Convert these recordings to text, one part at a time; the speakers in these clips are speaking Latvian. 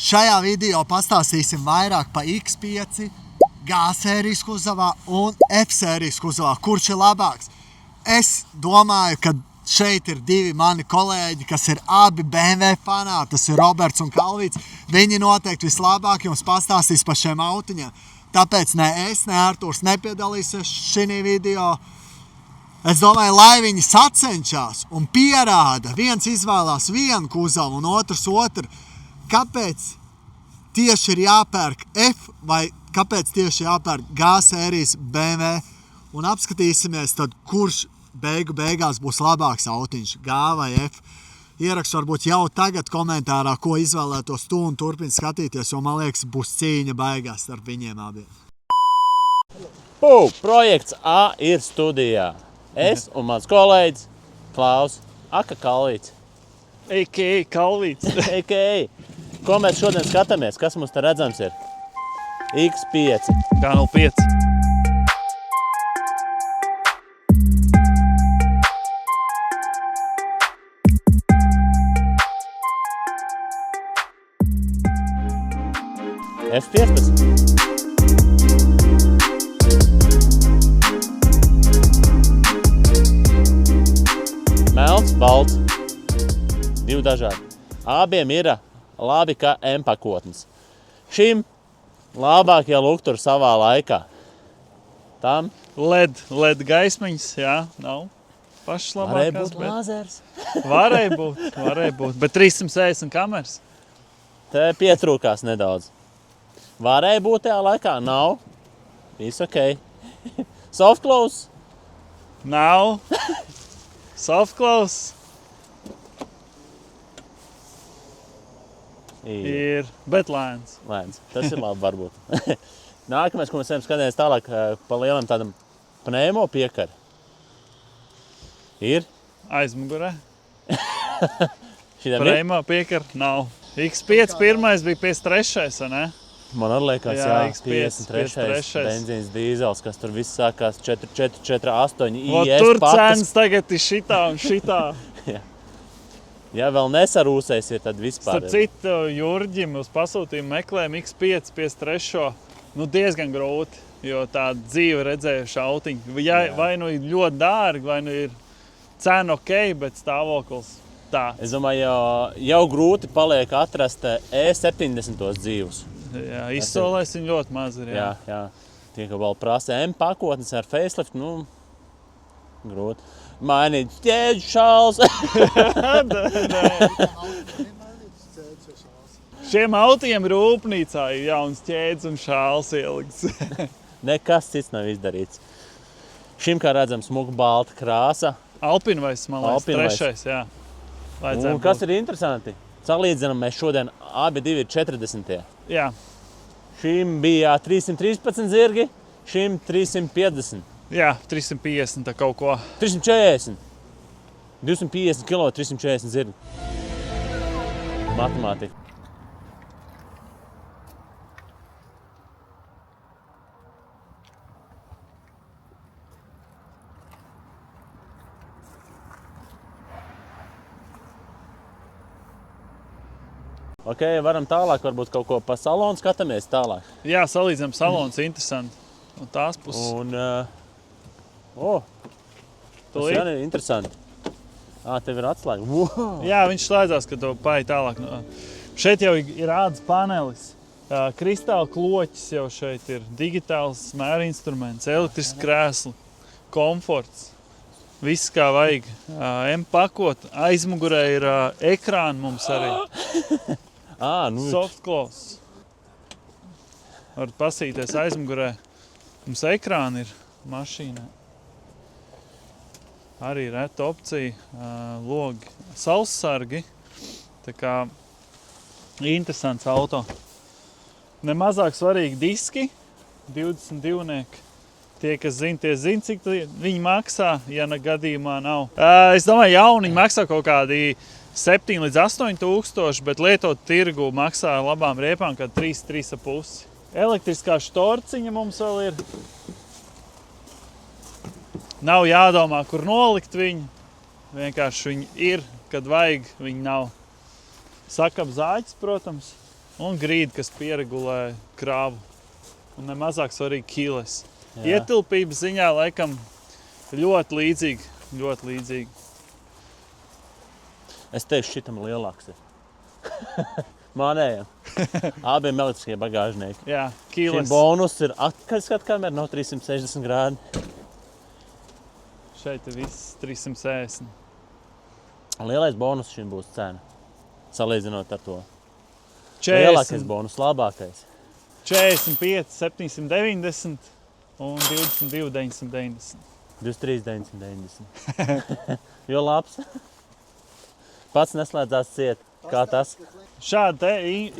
Šajā video pastāstīsim vairāk pa X5, G-sērijas kuzavā un F-sērijas kuzavā, kurš ir labāks. Es domāju, ka šeit ir divi mani kolēģi, kas ir abi BMW fanāti, tas ir Roberts un Kalvīts. Viņi noteikti vislabāk jums pastāstīs par šiem autiņiem. Tāpēc ne es, ne Artūrs nepiedalīsies šī video. Es domāju, lai viņi sacenšās un pierāda, viens izvēlās vienu kuzavu un otrs otru, kāpēc tieši ir jāpērk F vai kāpēc tieši jāpērk G-sērijas BMW. Un apskatīsimies tad, kurš beigās būs labāks autiņš, G vai F. Ierakstu varbūt jau tagad komentārā, ko izvēlētos tu un turpini skatīties, jo man liekas, būs cīņa beigās starp viņiem abiem. Projekts A ir studijā. Es un mans kolēģis Klaus Aka Kalvīts. A.k.a. Kalvīts. A.k.a. Ko mēs šodien skatāmies? Kas mums te redzams ir? X5. K05. F15. Melns, balts. Divi dažādi. Abiem ir labi kā M pakotnes. Šim labākie luktur savā laikā. Tam LED gaismiņas, jā, nav pašas labākās. varēja būt lāzers. Varēja būt, bet 360 kameras. Te pietrūkās nedaudz. Varēja būt tajā laikā, nav. Viss ok. Soft close. Nav. Soft close. Ir, bet lēns. Lēns. Tas ir labi varbūt. Nākamais, ko mēs varam skatīties tālāk pa lielam tādam pneumo piekari. Ir? Aizmugurē. Šitam ir? Pneumo piekar nav. X5 pirmais bija 53, ne? Man arī liekas, Jā, jā, X5, 53. benzīns dīzels, kas tur viss sākās 4448 O, IS tur pakas. cenas tagad ir šitā un šitā. Ja vēl nesarūsēs, ir tad vispār. Starp citu, Jurģim uz pasūtījumu meklējam X5, 53. Nu, diezgan grūti, jo tā dzīve redzējuši autiņi. Vai nu ir ļoti dārgi, vai nu ir cena ok, bet stāvoklis tāds. Es domāju, jau grūti paliek atrast E70 dzīvus. Jā, izsolēs viņi ļoti maz ir. Jā. Tie, ka vēl prasa M pakotnes ar facelift, nu, grūti. Mainīt ķēģu šāls. Šiem autiem rūpnīcā ir jauns ķēdes un šāls ielikts. Nekas cits nav izdarīts. Šim, kā redzam, smuka balta krāsa. Alpinvais, man liekas, Alpinvais. trešais, jā. Un kas ir interesanti? Salīdzinām, mēs šodien abi divi ir 40. Jā. Šim bija 313 zirgi, šim 350. Jā, 350 tā kaut ko. 340. 250 kilo, 340 zirgi. Matemātika. Ok, varam tālāk, varbūt kaut ko pa salonu skatāmies tālāk. Jā, salīdzinām salons, interesanti. Un tās puses. Un, tas Tūlīt? ir interesanti. Tev ir atslēga. Wow. Jā, viņš slēdzās, kad tu paej tālāk. Šeit jau ir rādes panelis. Kristāla kloķis jau šeit ir. Digitāls mēra instruments, elektrisks krēsli, komforts. Viss kā vajag. M pakot. Aizmugurē ir ekrāni mums arī. Soft close. Varat pasīties aizmugurē. Mums ekrāni ir mašīnā. Arī reta opcija, logi, saussargi. Tā kā interesants auto. Nemazāk svarīgi diski, 22-nieki. Tie, kas zina, tie zina, cik viņi maksā, ja gadījumā nav. Es domāju, jauniņi maksā kaut kādi 7 līdz 8 tūkstoši, bet lietot tirgu maksā labām riepām, kad 3,5. Elektriskā štorciņa mums vēl ir. Nav jādomā, kur nolikt viņu. Vienkārši viņi ir, kad vajag, viņi nav. Sakap zāķis, protams. Un grīda, kas pieregulē krāvu. Un nemazāk svarīgi kiles. Ietilpības ziņā laikam ļoti līdzīgi. Ļoti līdzīgi. Es teikšu, šitam lielāks ir. Manējam. Abiem elektriskie bagāžnieki. Jā, Šim kiles. bonus ir skat kamera nav 360 grādi. Šeit ir viss 360. Lielais bonus šim būs cena. Salīdzinot ar to. 40, Lielākais bonus, labākais. 45, 790 un 22, 990. 23, 990. Jo labs. Pats neslēdzās ciet. Kā tas? Šāda te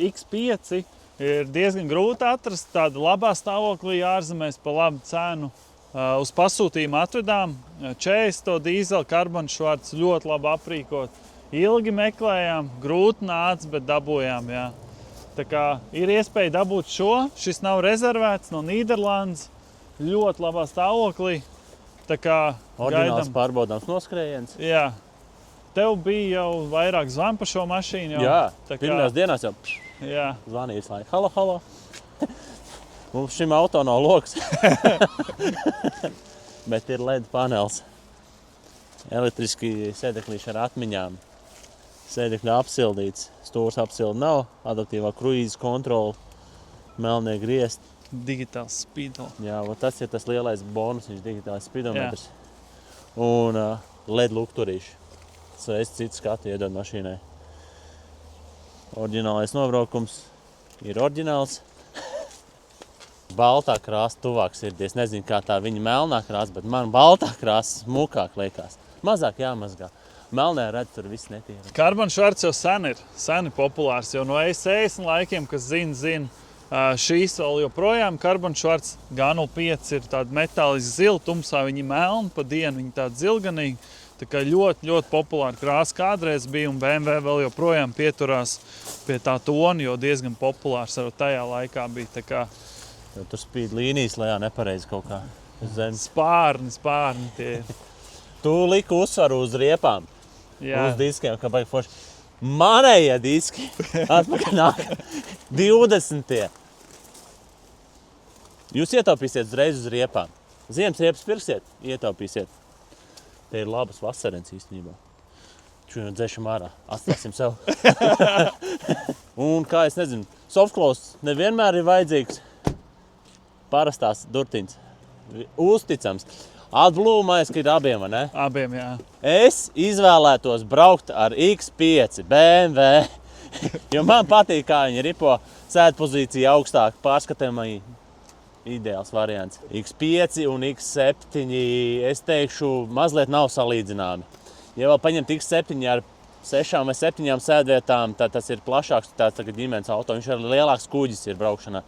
X5 ir diezgan grūti atrast. Tāda labā stāvoklī ārzemēs pa labu cenu. Uz pasūtījumu atvedām 40 dīzeli karbonšvarts, ļoti labi aprīkot. Ilgi meklējām, grūti nāca, bet dabūjām, jā. Tā kā ir iespēja dabūt šo. Šis nav rezervēts no Nīderlandes. Ļoti labā stāvoklī. Tā kā Oriģināls gaidām. pārbaudāms noskrējiens. Jā. Tev bija jau vairāk zvanu par šo mašīnu. Jau. Jā, Tā kā- pirmajās dienās jau Jā. zvanījis, lai halo, halo. Mums šim auto nav loks. Bet ir LED panels. Elektriski sēdeklīši ar atmiņām. Sēdekļa apsildīts. Stūrs apsildi nav. Adaptīvā kruīzes kontrola. Melnie griezti. Digitāls speedo. Jā, tas ir tas lielais bonus, viņš digitālais spidometrs. Un LED lukturīši. Es citu skatu iedod mašīnai. Oriģinālais nobraukums ir oriģināls. Baltā krāsa tuvāk sirdī. Es nezinu, kā tā viņa melnā krāsa, bet man baltā krāsa smukāk liekas. Mazāk jāmazgā. Melnē redz, tur viss netīra. Karbonšvarts jau sen ir populārs. Jau no E60 laikiem, kas zina, šīs vēl joprojām karbonšvarts G05 ir tāda metāliski zila, tumsā viņi melni, pa dienu viņi tādi zilganīgi. Tā kā ļoti, ļoti populāra krāsa kādreiz bija, un BMW vēl joprojām pieturās pie tā tona, jo diezgan populārs arī tajā laikā bija. Tā kā Jo tur spīd līnijas lejā nepareizi kaut kā uz zemes. spārni tie ir. Tu liki uzsvaru uz riepām, Jā. uz diskiem, kā baigi forši. Manējie diski atpakaļ nāk 20. Jūs ietaupīsiet uzreiz uz riepām. Ziemas riepas pirksiet, ietaupīsiet. Te ir labas vasarens īstenībā. Šo dzēšam ārā, atstāsim sev. Un kā es nezinu, softclose nevienmēr ir vajadzīgs. Parastās durtiņas. Uzticams. Atblūmais, ka ir abiem, vai ne? Abiem, jā. Es izvēlētos braukt ar X5 BMW, jo man patīk, kā viņi ripo sēdpozīcija augstāk, pārskatāmai ideāls variants. X5 un X7, es teikšu, mazliet nav salīdzināmi. Ja vēl paņemt X7 ar 6 vai 7 sēdvietām, tad tas ir plašāks, tāds tagad ģimenes auto, viņš ir lielāks kuģis ir braukšanā.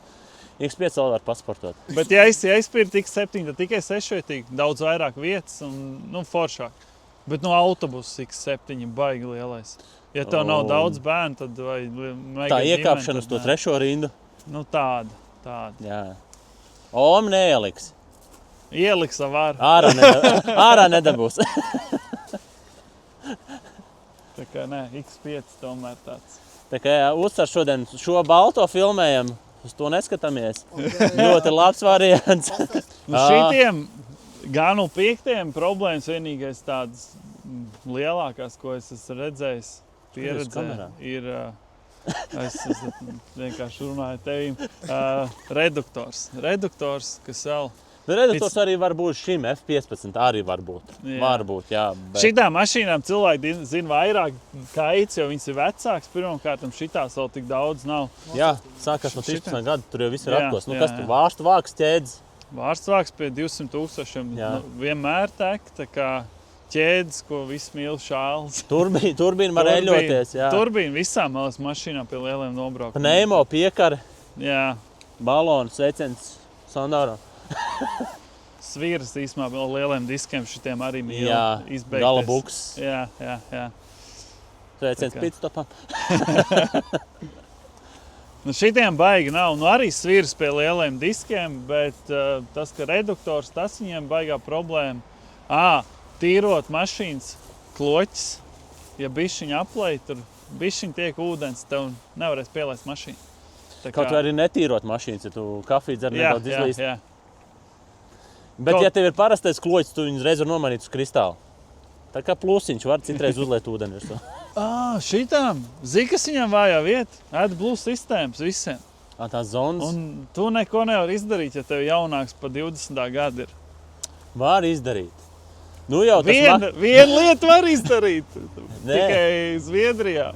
X5 vēl var pasportot. Bet ja aizpirkt X7, tad tikai 6-vietīgi, daudz vairāk vietas un foršāk. Bet no autobusa X7 baigi lielais. Ja tev nav daudz bērnu, tad vai Tā iekāpšana uz to trešo rindu. Nu tāda. Jā. Om neieliks. Ieliks var. Ārā nedabūs. Tā kā nē, X5 tomēr tāds. Tā kā uzsver šodien šo balto filmējam, uz to neskatāmies. Ļoti labs variants. Nu šitiem G05 problēmas vienīgais tādas lielākās, ko es esmu redzējis, pieredzē, ir, es vienkārši runāju tevīm, reduktors. Reduktors, kas vēl... Reduktors arī var būt šim F15, arī var būt. Jā. Varbūt, jā. Bet... Šitām mašīnām cilvēki zina vairāk kaits, jo viņas ir vecāks. Pirmkārt, šitās vēl tik daudz nav. Jā, sākās no 13 gadu, tur jau viss ir Jā, atkos. Nu, jā, kas tur jā. vārstu vāks ķēdes? Vārstvāks pie 200,000 Jā. vienmēr tek, tā kā ķēdes, ko viss mīl šāls. Turbīna var eļoties, jā. Turbīna visām malas mašīnām pie lieliem nobraukumiem. Pneimo, piekari, Jā. balonu, secens, sandāra. Sviras īsumā vēl lieliem diskiem šitiem arī mīl Jā, izbeigties. gala buks, Jā. secens Tā kā. pitstopā. Nu šitiem baigi nav. Nu arī sviras pie lieliem diskiem, bet tas, ka reduktors, tas viņiem baigā problēma. Tīrot mašīnas kloķis, ja bišķiņa aplej, tur bišķiņa tiek ūdens, tev nevarēs pielaist mašīnu. Kaut vai arī netīrot mašīnas, ja tu kafiju dzer nedaudz izlīst. Jā. Bet, ja tev ir parastais kloķis, tu viņu reiz var nomainīt uz kristālu. Tā kā plusiņš var citreiz uzliet ūdeni virsū. Šitām. Zini, kas viņam vājā vieta? AdBlue sistēmas visiem. Tās zonas. Un tu neko nevar izdarīt, ja tev jaunāks pa 20. gadu ir. Var izdarīt. Nu jau tas Vienu lietu var izdarīt. Tikai Zviedrijā.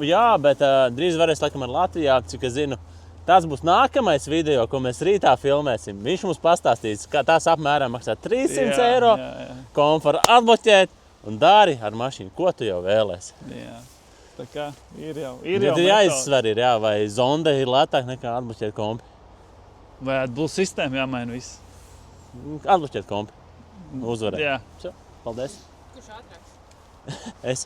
Jā, bet drīz varēs laikam ar Latvijā, cik es zinu. Tas būs nākamais video, ko mēs rītā filmēsim. Viņš mums pastāstīs, kā tās apmēram maksā 300 eiro. Komforu atbloķēt un dari ar mašīnu, ko tu jau vēlēsi. Jā. Tā kā ir jau jāizsver, vai zonde ir lētāk nekā atbloķēt kompi. Vai AdBlue sistēma jāmaina viss? Atbloķēt kompi. Uzvarēt. Jā. Paldies. Kurš ātrāks? Es.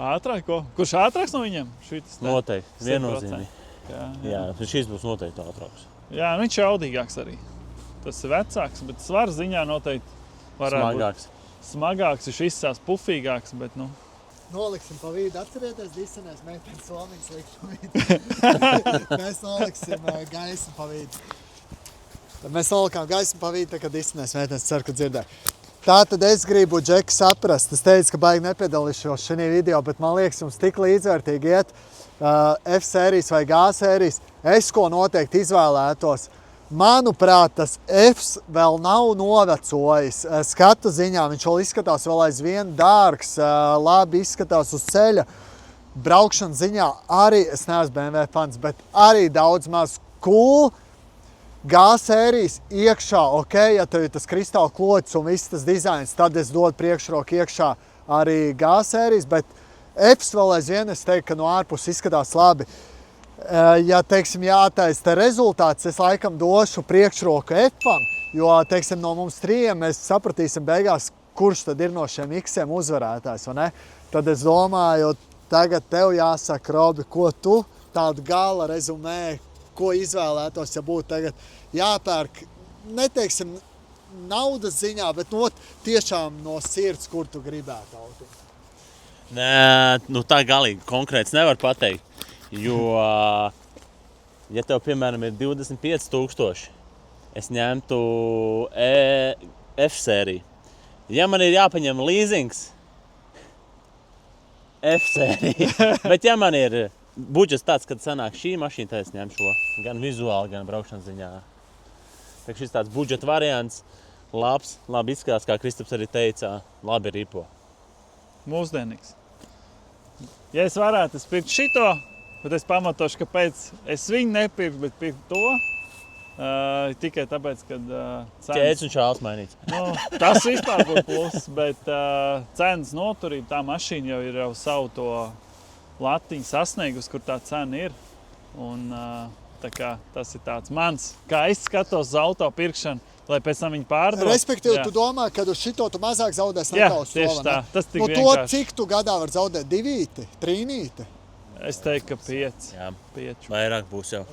Ātrāk ko? Kurš ātrāks no viņiem? Noteikti. Viennozīmīgi. Jā, šis būs noteikti ātrāks. Jā, viņš ir audīgāks arī. Tas ir vecāks, bet svara ziņā noteikti varētu būt smagāks. Viņš izsās pufīgāks, bet Noliksim pa vidu. Atcerieties, disenēs meitenes somiņas likt pa vidu. Mēs noliksim gaismu pa vidu. Mēs nolikām gaismu pa vidu, kad disenēs meitenes ceru, ka dzirdēju. Tātad es gribu, Džeki, saprast. Es teicu, ka baigi nepiedalīšos šajā video, bet man liekas, jums tik līdzvērtīgi iet F-sērijas vai G-sērijas. Es ko noteikti izvēlētos. Manuprāt, tas Fs vēl nav novecojis. Skatu ziņā viņš vēl izskatās vēl aizvien dārgs, labi izskatās uz ceļa. Braukšanas ziņā arī, es neesmu BMW fans, bet arī daudz maz cool. G-sērijas iekšā, ok, ja tev ir tas kristāla kloķis un viss tas dizains, tad es dodu priekšroku iekšā arī G-sērijas, bet Fs vēl aizvien es teiktu, ka no ārpus izskatās labi. Ja, teiksim, jātaisa te rezultāts, es laikam došu priekšroku F-am, jo, teiksim, no mums trījiem mēs sapratīsim beigās, kurš tad ir no šiem X-iem uzvarētājs, vai ne? Tad es domāju, tagad tev jāsaka, Robi, ko tu tādu gala rezumē, ko izvēlētos, ja būtu tagad jāpērk, neteiksim, naudas ziņā, bet tiešām no sirds, kur tu gribētu auto? Nē, tā galīgi konkrēts nevar pateikt, jo, ja tev, piemēram, ir 25,000, es ņemtu F-sēriju. Ja man ir jāpaņem leasings, F-sērija, bet ja man ir budžets tāds, kad sanāk šī mašīna, tad es ņemšu šo. Gan vizuāli, gan braukšanas ziņā. Tā šis tāds budžeta variants, labs, labi izskatās, kā Kristaps arī teica, labi ripo. Mūsdienīgs. Ja es varētu, es pirktu šito, bet es pamatošu, kāpēc es viņu nepirku, bet pirku to. Tikai tāpēc, kad cenas... Ķēdes un šāls mainīts. Tas vispār būtu plus, bet cenas noturība, tā mašīna jau ir jau savu to latiņu sasniegus, kur tā cena ir. Un tā kā tas ir tāds mans, kā es skatos uz auto pirkšanu, lai pēc tam viņu pārdot. Respektīvi, tu domā, ka uz šito tu mazāk zaudēs nekā uz to, tieši tā. Tas tik to, vienkārši. cik tu gadā var zaudēt? 2, 3? Es teiktu, ka 5. Jā, 5. vairāk būs jau.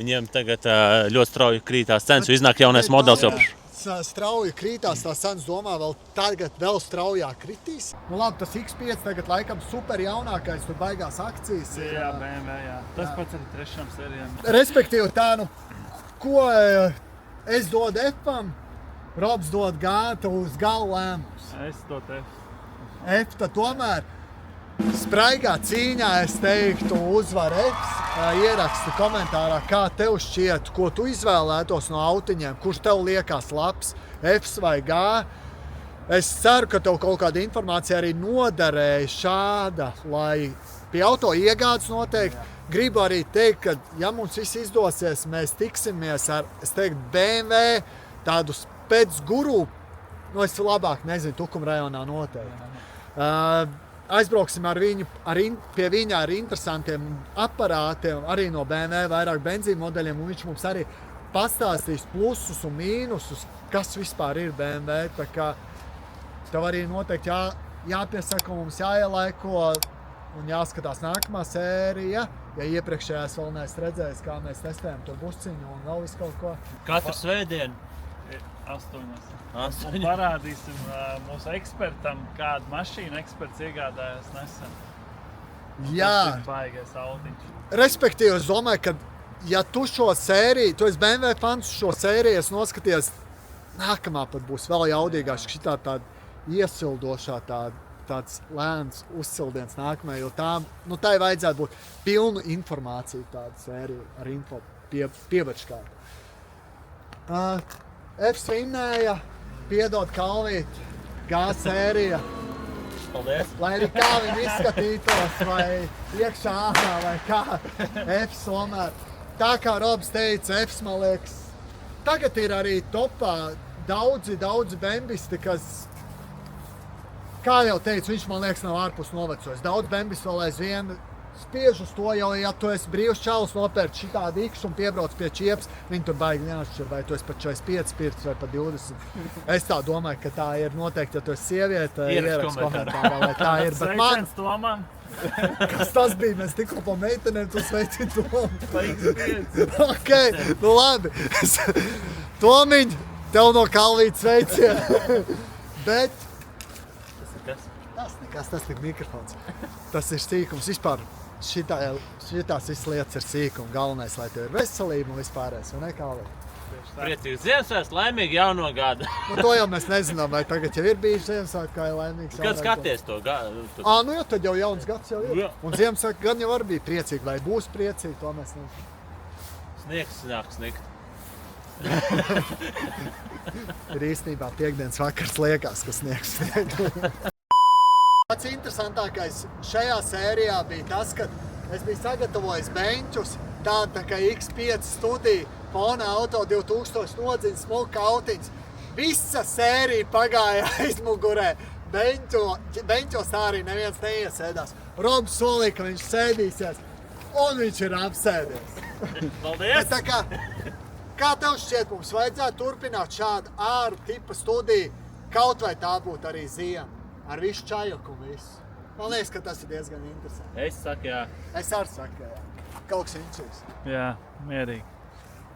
Viņiem tagad ļoti strauji krītās cenas, iznāk jaunais modelis jau. Strauji krītās, tās cenas domā vēl straujāk kritīs. Nu labi, tas X5 tagad laikam super jaunākais, tur baigās akcijas. Jā, BMW, jā. Tas pats arī 3. sērijām. Respektīvi tā, ko es dodu F-am, Robs dod G, tu uz galu lēmums. Es dodu F. F, tad tomēr spraigā cīņā es teiktu uzvar Fs. Ieraksti komentārā, kā tev šķiet, ko tu izvēlētos no autiņiem, kurš tev liekas labs, Fs vai G. Es ceru, ka tev kaut kāda informācija arī noderēja šāda, lai pie auto iegādes noteikti. Gribu arī teikt, ka ja mums viss izdosies, mēs tiksimies ar, es teiktu, BMW tādus pēc guru, es labāk nezinu, Tukuma rajonā noteikti. Aizbrauksim ar viņu, pie viņa ar interesantiem aparātiem, arī no BMW, vairāk benzīna modeļiem, un viņš mums arī pastāstīs plusus un mīnusus, kas vispār ir BMW. Tā kā tev arī noteikti jāpiesaka, mums jāielaiko un jāskatās nākamā sērija. Ja iepriekšējās vēl neesmu redzējis, kā mēs testējam to busciņu un vēl visu kaut ko. Katru svētdienu. 8. Un parādīsim mūsu ekspertam, kādu mašīnu eksperts iegādājās nesen. Jā. Baigais autiņš. Respektīvi, es domāju, ka, ja tu šo sēriju, tu esi BMW fans, šo sēriju es noskaties, nākamā pat būs vēl jaudīgāk, šitā tāda iesildošā, tāds lēns uzsildiens nākamajā, jo tai vajadzētu būt pilnu informāciju tāda sērija ar info piebačkārtu. F svinēja, piedod Kalvīt, G sērija. Paldies! Lai arī kā viņi izskatītos, vai iekšā ārā, vai kā, Fs tomēr. Tā kā Robs teica, Fs, man liekas, tagad ir arī topā daudzi bembisti, kas, kā jau teicu, viņš, man liekas, nav ārpus novecojis. Daudz bembisti vēl aizvien spiež uz to, jo, ja tu esi brīvs čalis, nopērc šitādu X un piebrauc pie čieps, viņi tur baigi neatšķir, vai tu esi pat 45 pirts vai pat 20. Es tā domāju, ka tā ir noteikti, ja tu esi sieviete, ierakst komentārā, vai tā ir. Bet man, Sveiciens Tomam. kas tas bija? Mēs tikko pa meitenēm, tu sveicini Tomu. Paldies. Ok, nu labi. Tomiņ, tev no Kalvītes sveicieni. Bet tas nekas, tas ir mikrofons. Tas ir sīkums vispār. Šitās visas lietas ir sīkumi. Galvenais, lai tev ir veselība un vispārējais, vai ne, Kalvīt? Priecīgs Ziemassvētkus, laimīgi jauno gadu! Nu, to jau mēs nezinām, vai tagad jau ir bijis Ziemassvētku, kā ir laimīgs. Kad skaties to gadu? Nu jau tad jau jauns gads jau ir. Jā. Un Ziemassvētku gan jau var bija priecīgi, vai būs priecīgi, to mēs nezinām. Sniegs nāk sniegt. Ir īstenībā piekdienas vakars liekas, kas sniegs. Pats interesantākais šajā sērijā bija tas, ka es biju sagatavojis beņķus, tāda kā X5 studija, Fona auto 2000 nodziņas, smuka autiņas. Visa sērija pagāja aizmugurē. Beņķos tā arī neviens neiesēdās. Robs solīja, ka viņš sēdīsies, un viņš ir apsēdies. Paldies! Bet tā kā tev šķiet, mums vajadzētu turpināt šādu āru tipa studiju, kaut vai tā būtu arī ziema, ar visu čajoku un visu. Man liekas, ka tas ir diezgan interesanti. Es saku, jā. Es arī saku, jā. Kaut kas inčīgs. Jā, mierīgi.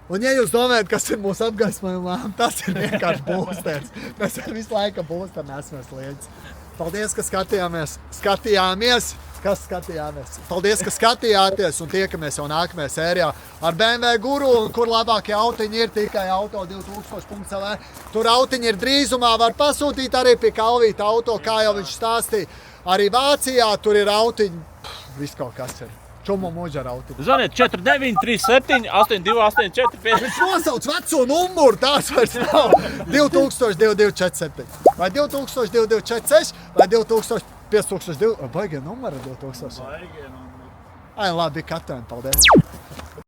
Un ja jūs domājat, kas ir mūsu apgaismojuma lēma, tas ir vienkārši būsters. Mēs visu laiku būsteru nesmies līdzi. Paldies, ka skatījāmies. Paldies, ka skatījāties un tiekamies jau nākamajā sērijā ar BMW Guru, un kur labākie autiņi ir tikai auto2000.lv. Tur autiņi ir drīzumā, var pasūtīt arī pie Kalvīta auto, kā jau viņš stāstīja. Arī Vācijā tur ir autiņi, viss kaut kas ir. Čumu muģa ar autiņu. Zvaniet 4937 8284. Viņš nosauc veco numuru, tās vairs nav. 2000-2247. Vai 2000-2246, vai 2000-5002. Baigie numeri 2000. Baigie numuri. Ai, labi, katram, paldies.